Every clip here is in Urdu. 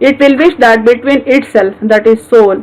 it will wish that between itself, that is soul,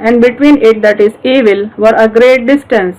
and between it, that is evil, were a great distance.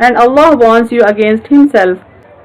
and Allah warns you against himself.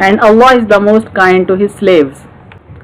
and Allah is the most kind to his slaves.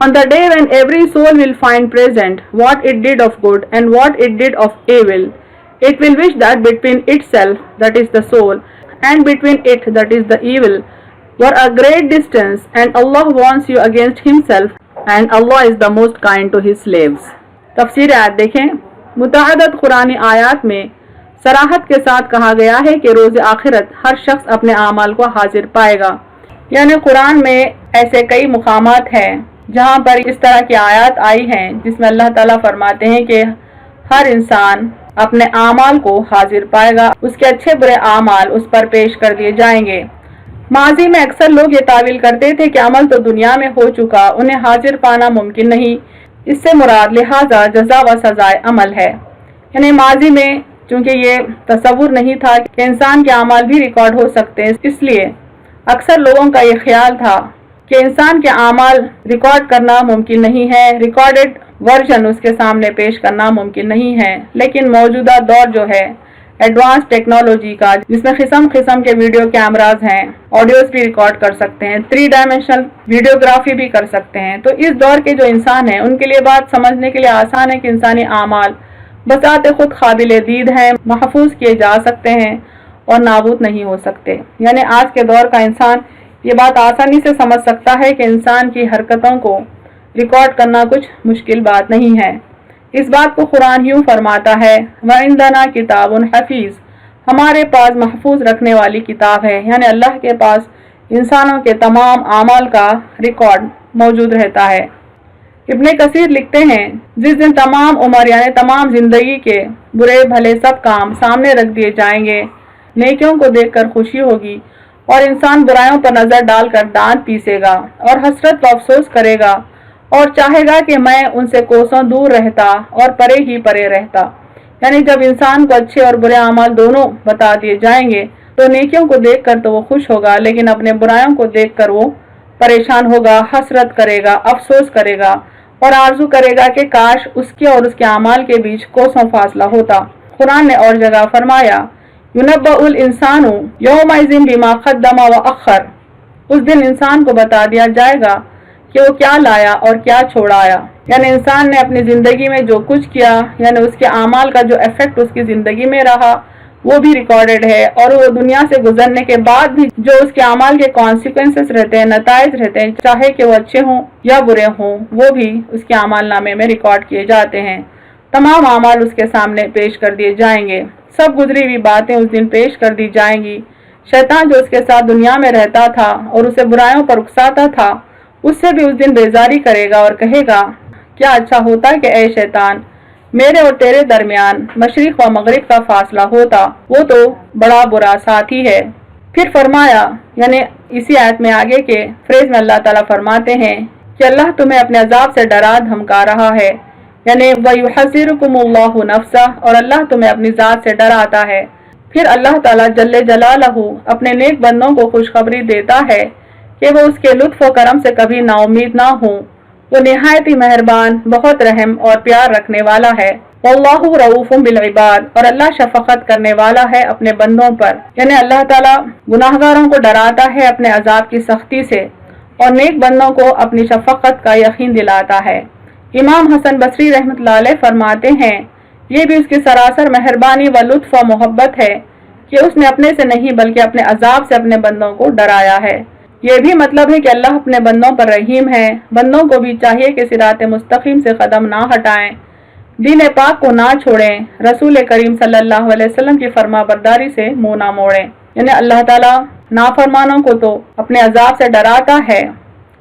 On the day when every soul will find present what it did of good and what it did of evil, it will wish that between itself, that is the soul, and between it, that is the evil, You are a great distance and Allah wants you against himself and Allah is the most kind to his slaves. تفسیر آیت دیکھیں. متعدد قرآنی آیات میں صراحت کے ساتھ کہا گیا ہے کہ روز آخرت ہر شخص اپنے اعمال کو حاضر پائے گا. یعنی قرآن میں ایسے کئی مقامات ہیں جہاں پر اس طرح کی آیات آئی ہیں جس میں اللہ تعالیٰ فرماتے ہیں کہ ہر انسان اپنے اعمال کو حاضر پائے گا، اس کے اچھے برے اعمال اس پر پیش کر دیے جائیں گے. ماضی میں اکثر لوگ یہ تعویل کرتے تھے کہ عمل تو دنیا میں ہو چکا، انہیں حاضر پانا ممکن نہیں. اس سے مراد لہٰذا جزا و سزائے عمل ہے. یعنی ماضی میں چونکہ یہ تصور نہیں تھا کہ انسان کے اعمال بھی ریکارڈ ہو سکتے ہیں، اس لیے اکثر لوگوں کا یہ خیال تھا کہ انسان کے اعمال ریکارڈ کرنا ممکن نہیں ہے، ریکارڈڈ ورژن اس کے سامنے پیش کرنا ممکن نہیں ہے. لیکن موجودہ دور جو ہے ایڈوانس ٹیکنالوجی کا، جس میں قسم قسم کے ویڈیو کیمراز ہیں، آڈیوز بھی ریکارڈ کر سکتے ہیں، 3 ڈائمینشنل ویڈیوگرافی بھی کر سکتے ہیں. تو اس دور کے جو انسان ہیں ان کے لیے بات سمجھنے کے لیے آسان ہے کہ انسانی اعمال بذات خود قابل دید ہیں، محفوظ کیے جا سکتے ہیں اور نابود نہیں ہو سکتے. یعنی آج کے دور کا انسان یہ بات آسانی سے سمجھ سکتا ہے کہ انسان کی حرکتوں کو ریکارڈ کرنا کچھ مشکل بات نہیں ہے. اس بات کو قرآن یوں فرماتا ہے وَعِندَنَا کِتَابٌ حَفِیظٌ، ہمارے پاس محفوظ رکھنے والی کتاب ہے. یعنی اللہ کے پاس انسانوں کے تمام اعمال کا ریکارڈ موجود رہتا ہے. ابن کثیر لکھتے ہیں جس دن تمام عمر یعنی تمام زندگی کے برے بھلے سب کام سامنے رکھ دیے جائیں گے، نیکیوں کو دیکھ کر خوشی ہوگی اور انسان برائیوں پر نظر ڈال کر دانت پیسے گا اور حسرت و افسوس کرے گا اور چاہے گا کہ میں ان سے کوسوں دور رہتا اور پرے ہی پرے رہتا. یعنی جب انسان کو اچھے اور برے اعمال دونوں بتا دیے جائیں گے تو نیکیوں کو دیکھ کر تو وہ خوش ہوگا، لیکن اپنے برائیوں کو دیکھ کر وہ پریشان ہوگا، حسرت کرے گا، افسوس کرے گا اور آرزو کرے گا کہ کاش اس کے اور اس کے اعمال کے بیچ کوسوں فاصلہ ہوتا. قرآن نے اور جگہ فرمایا یُنَبَّأُ الْإِنسَانُ يَوْمَئِذٍ بِمَا قَدَّمَ وَأَخَّرَ، اس دن انسان کو بتا دیا جائے گا کہ وہ کیا لایا اور کیا چھوڑا آیا. یعنی انسان نے اپنی زندگی میں جو کچھ کیا، یعنی اس کے اعمال کا جو ایفیکٹ اس کی زندگی میں رہا وہ بھی ریکارڈڈ ہے، اور وہ دنیا سے گزرنے کے بعد بھی جو اس کے اعمال کے کانسیکوینسز رہتے ہیں، نتائج رہتے ہیں، چاہے کہ وہ اچھے ہوں یا برے ہوں، وہ بھی اس کے اعمال نامے میں ریکارڈ کیے جاتے ہیں. تمام اعمال اس کے سامنے پیش کر دیے جائیں گے، سب گزری ہوئی باتیں اس دن پیش کر دی جائیں گی. شیطان جو اس کے ساتھ دنیا میں رہتا تھا اور اسے برائیوں پر اکساتا تھا، اس سے بھی اس دن بیزاری کرے گا اور کہے گا کیا اچھا ہوتا کہ اے شیطان میرے اور تیرے درمیان مشرق و مغرب کا فاصلہ ہوتا، وہ تو بڑا برا ساتھی ہے. پھر فرمایا یعنی اسی آیت میں آگے کے فریز میں اللہ تعالیٰ فرماتے ہیں کہ اللہ تمہیں اپنے عذاب سے ڈرا دھمکا رہا ہے، یعنی وَيُحَذِّرُكُمُ اللَّهُ نَفْسَهُ، اور اللہ تمہیں اپنی ذات سے ڈراتا ہے. پھر اللہ تعالیٰ جل جلالہ اپنے نیک بندوں کو خوشخبری دیتا ہے کہ وہ اس کے لطف و کرم سے کبھی نا امید نہ ہوں. وہ نہایت ہی مہربان، بہت رحم اور پیار رکھنے والا ہے. واللہ رؤوف بالعباد، اور اللہ شفقت کرنے والا ہے اپنے بندوں پر. یعنی اللہ تعالیٰ گناہگاروں کو ڈراتا ہے اپنے عذاب کی سختی سے اور نیک بندوں کو اپنی شفقت کا یقین دلاتا ہے. امام حسن بصری رحمۃ اللہ علیہ فرماتے ہیں یہ بھی اس کی سراسر مہربانی و لطف و محبت ہے کہ اس نے اپنے سے نہیں بلکہ اپنے عذاب سے اپنے بندوں کو ڈرایا ہے. یہ بھی مطلب ہے کہ اللہ اپنے بندوں پر رحیم ہے. بندوں کو بھی چاہیے کہ صراط مستقیم سے قدم نہ ہٹائیں، دین پاک کو نہ چھوڑیں، رسول کریم صلی اللہ علیہ وسلم کی فرما برداری سے منہ نہ موڑیں. یعنی اللہ تعالیٰ نافرمانوں کو تو اپنے عذاب سے ڈراتا ہے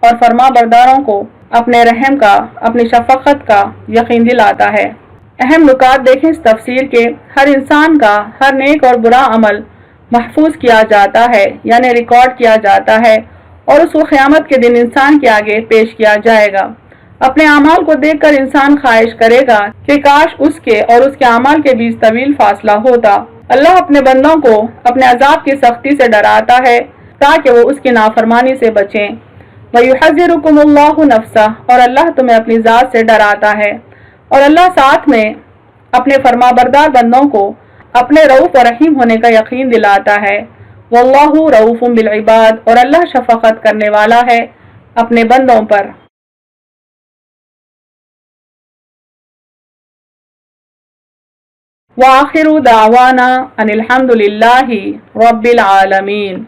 اور فرما برداروں کو اپنے رحم کا، اپنی شفقت کا یقین دلاتا ہے. اہم نکات دیکھیں اس تفسیر کے. ہر انسان کا ہر نیک اور برا عمل محفوظ کیا جاتا ہے، یعنی ریکارڈ کیا جاتا ہے، اور اس کو قیامت کے دن انسان کے آگے پیش کیا جائے گا. اپنے اعمال کو دیکھ کر انسان خواہش کرے گا کہ کاش اس کے اور اس کے اعمال کے بیچ طویل فاصلہ ہوتا. اللہ اپنے بندوں کو اپنے عذاب کی سختی سے ڈراتا ہے تاکہ وہ اس کی نافرمانی سے بچیں. وَيُحَذِّرُكُمُ اللَّهُ نَفْسَهُ، اور اللہ تمہیں اپنی ذات سے ڈراتا ہے. اور اللہ ساتھ میں اپنے فرما بردار بندوں کو اپنے رؤوف و رحیم ہونے کا یقین دلاتا ہے. واللہ رؤوف بالعباد، اور اللہ شفقت کرنے والا ہے اپنے بندوں پر. وآخر دعوانا ان الحمد للہ رب العالمین.